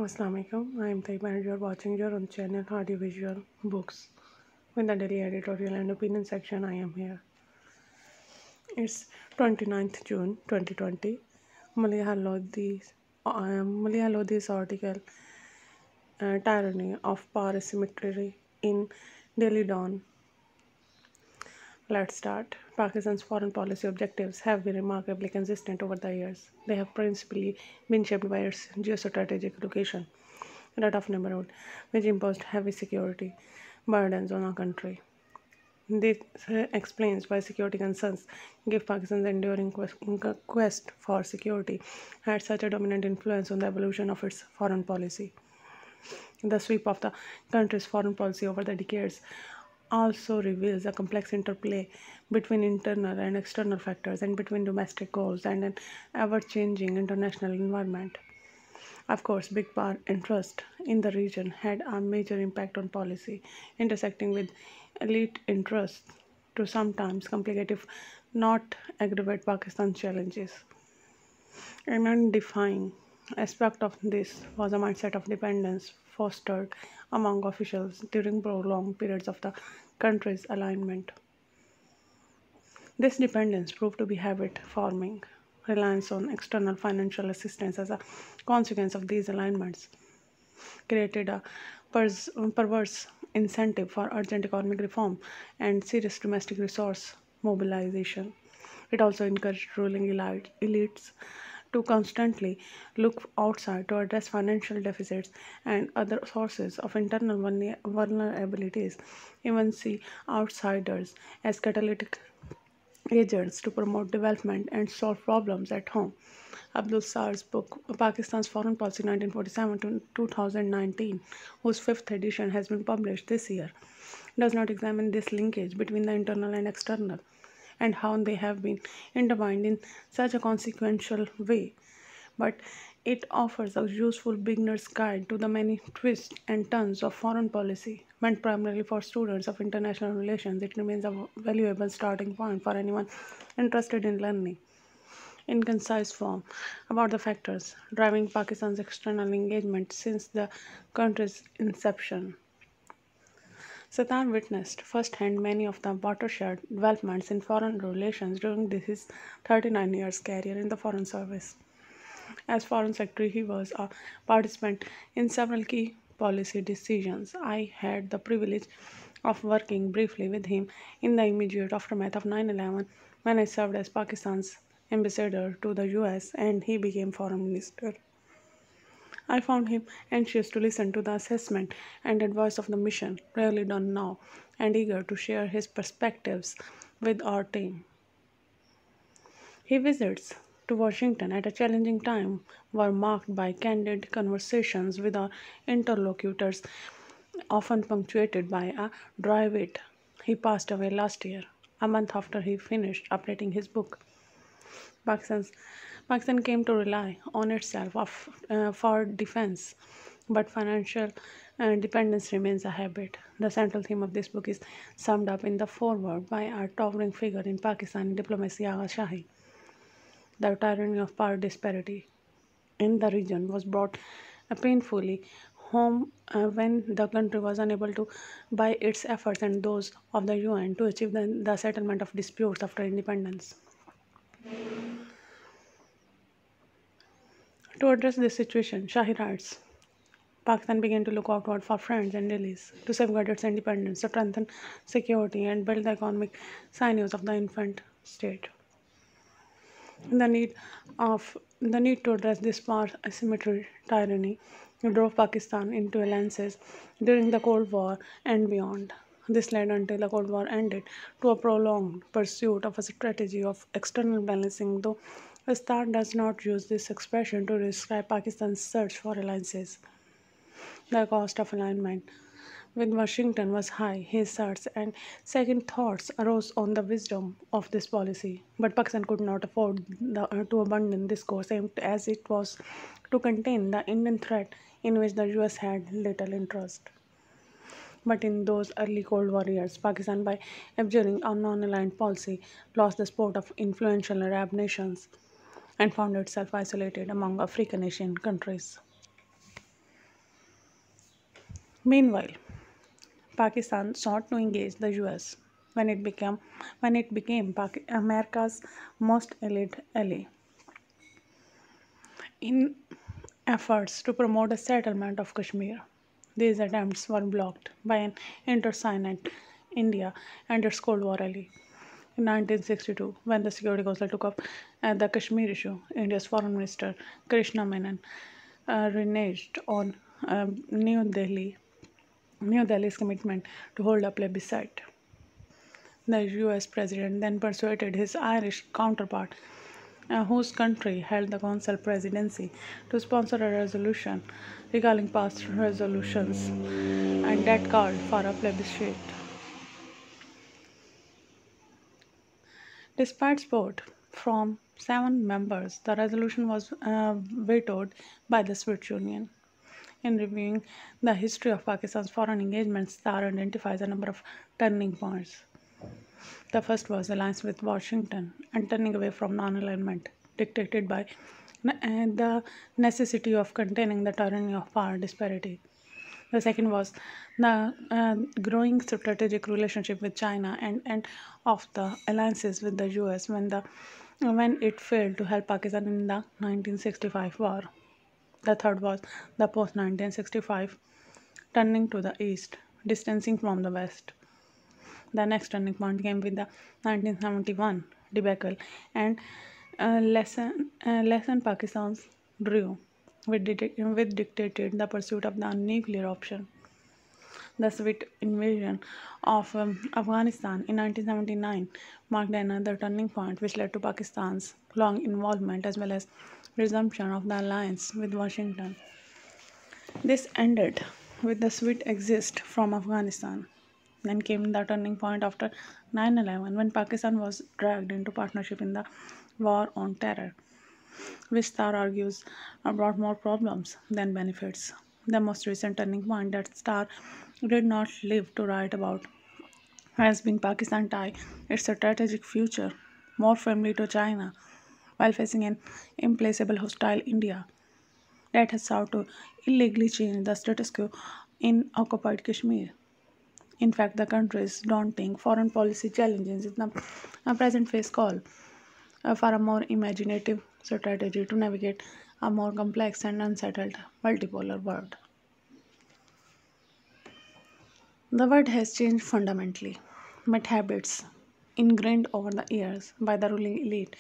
Assalamualaikum. I am Taiba and you are watching your own channel Audiovisual Books. With the daily editorial and opinion section, I am here. It's 29th June 2020. Malia Lodhi's article, Tyranny of Power Asymmetry in Daily Dawn. Let's start. Pakistan's foreign policy objectives have been remarkably consistent over the years. They have principally been shaped by its geostrategic location, that of neighborhood, which imposed heavy security burdens on our country. This explains why security concerns give Pakistan's enduring quest for security had such a dominant influence on the evolution of its foreign policy. The sweep of the country's foreign policy over the decades also reveals a complex interplay between internal and external factors and between domestic goals and an ever changing international environment. Of course, big power interest in the region had a major impact on policy, intersecting with elite interests to sometimes complicate, if not aggravate, Pakistan's challenges. An undefined aspect of this was a mindset of dependence fostered among officials during prolonged periods of the country's alignment. This dependence proved to be habit forming. Reliance on external financial assistance as a consequence of these alignments created a perverse incentive for urgent economic reform and serious domestic resource mobilization. It also encouraged ruling elites to constantly look outside to address financial deficits and other sources of internal vulnerabilities, even see outsiders as catalytic agents to promote development and solve problems at home. Abdul Sattar's book, Pakistan's Foreign Policy 1947 to 2019, whose fifth edition has been published this year, does not examine this linkage between the internal and external and how they have been intertwined in such a consequential way, but it offers a useful beginner's guide to the many twists and turns of foreign policy. Meant primarily for students of international relations, it remains a valuable starting point for anyone interested in learning, in concise form, about the factors driving Pakistan's external engagement since the country's inception. Sattar witnessed firsthand many of the watershed developments in foreign relations during his 39 years career in the Foreign Service. As Foreign Secretary, he was a participant in several key policy decisions. I had the privilege of working briefly with him in the immediate aftermath of 9/11 when I served as Pakistan's ambassador to the US and he became Foreign Minister. I found him anxious to listen to the assessment and advice of the mission, rarely done now, and eager to share his perspectives with our team. His visits to Washington at a challenging time were marked by candid conversations with our interlocutors, often punctuated by a dry wit. He passed away last year, a month after he finished updating his book. Pakistan's, Pakistan came to rely on itself for defense, but financial dependence remains a habit. The central theme of this book is summed up in the foreword by a towering figure in Pakistani diplomacy, Agha Shahi. The tyranny of power disparity in the region was brought painfully home when the country was unable to, by its efforts and those of the UN, to achieve the settlement of disputes after independence. To address this situation, Shahi writes, Pakistan began to look outward for friends and allies to safeguard its independence, to strengthen security, and build the economic sinews of the infant state. The need to address this power asymmetry tyranny drove Pakistan into alliances during the Cold War and beyond. This led until the Cold War ended to a prolonged pursuit of a strategy of external balancing, though Star does not use this expression to describe Pakistan's search for alliances. The cost of alignment with Washington was high, he asserts, and second thoughts arose on the wisdom of this policy. But Pakistan could not afford to abandon this course, aimed as it was to contain the Indian threat in which the US had little interest. But in those early Cold War years, Pakistan, by abjuring a non-aligned policy, lost the support of influential Arab nations and found itself isolated among African Asian countries. Meanwhile, Pakistan sought to engage the US when it became America's most elite ally in efforts to promote a settlement of Kashmir. These attempts were blocked by an intercynate India and its Cold War ally. In 1962, when the Security Council took up the Kashmir issue, India's Foreign Minister Krishna Menon reneged on New Delhi's commitment to hold a plebiscite. The US president then persuaded his Irish counterpart, whose country held the council presidency, to sponsor a resolution recalling past resolutions and that called for a plebiscite. Despite support from 7 members, the resolution was vetoed by the Soviet Union. In reviewing the history of Pakistan's foreign engagements, Star identifies a number of turning points. The first was alliance with Washington and turning away from non-alignment, dictated by the necessity of containing the tyranny of power disparity. The second was the growing strategic relationship with China and of the alliances with the US when it failed to help Pakistan in the 1965 war. The third was the post 1965 turning to the east, distancing from the west. The next turning point came with the 1971 debacle and lesson Pakistan's drew, which dictated the pursuit of the nuclear option. The Soviet invasion of Afghanistan in 1979 marked another turning point, which led to Pakistan's long involvement as well as resumption of the alliance with Washington. This ended with the Soviet exit from Afghanistan. Then came the turning point after 9/11 when Pakistan was dragged into partnership in the war on terror, which Star argues brought more problems than benefits. The most recent turning point that Star did not live to write about has been Pakistan tie its strategic future more firmly to China while facing an implacable hostile India that has sought to illegally change the status quo in occupied Kashmir. In fact, the country's daunting foreign policy challenges in the present phase call for a more imaginative strategy to navigate a more complex and unsettled multipolar world. The world has changed fundamentally, but habits ingrained over the years by the ruling elite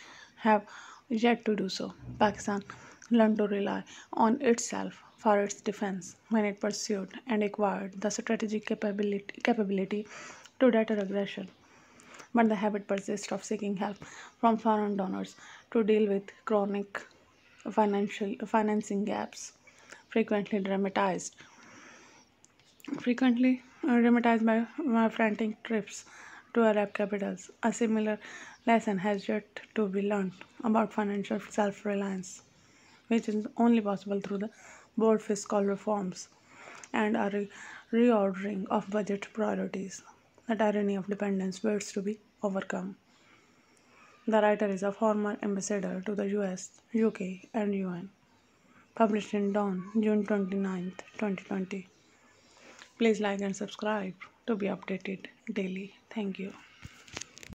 have yet to do so. Pakistan learned to rely on itself for its defense when it pursued and acquired the strategic capability to deter aggression. But the habit persists of seeking help from foreign donors to deal with chronic financial financing gaps, frequently dramatized frequently dramatized by frantic trips to Arab capitals. A similar lesson has yet to be learned about financial self reliance, which is only possible through the bold fiscal reforms and a reordering of budget priorities. The tyranny of dependence waits to be overcome. The writer is a former ambassador to the US, UK, and UN. Published in Dawn, June 29th, 2020. Please like and subscribe to be updated daily. Thank you.